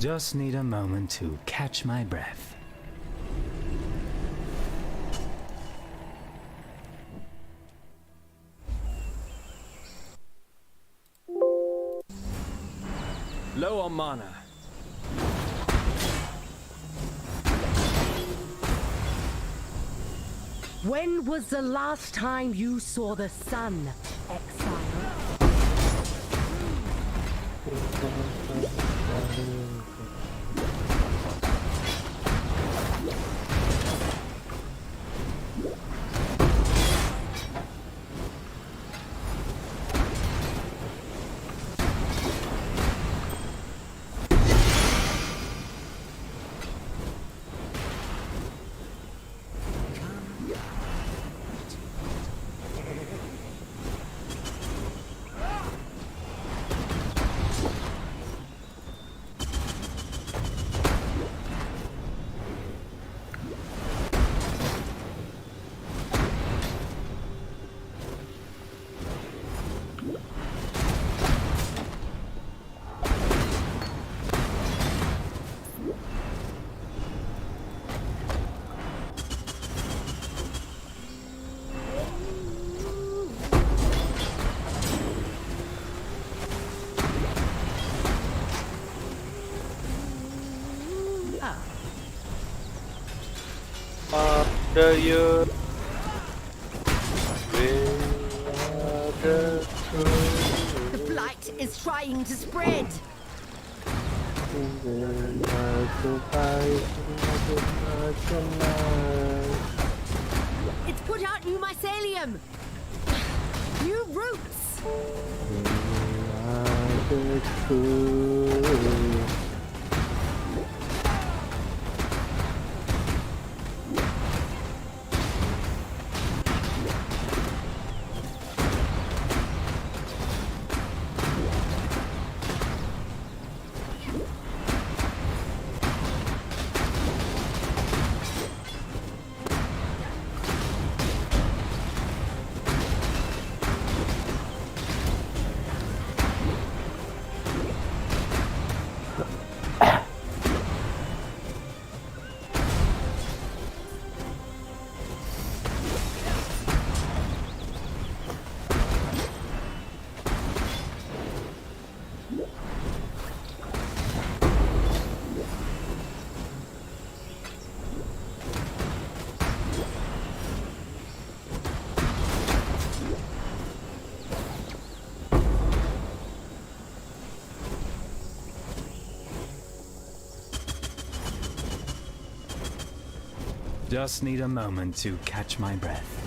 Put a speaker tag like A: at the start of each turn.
A: Just need a moment to catch my breath.
B: Low on mana.
C: When was the last time you saw the sun, exile?
D: After you
C: The blight is trying to spread. It's put out new mycelium. New roots.
A: Just need a moment to catch my breath.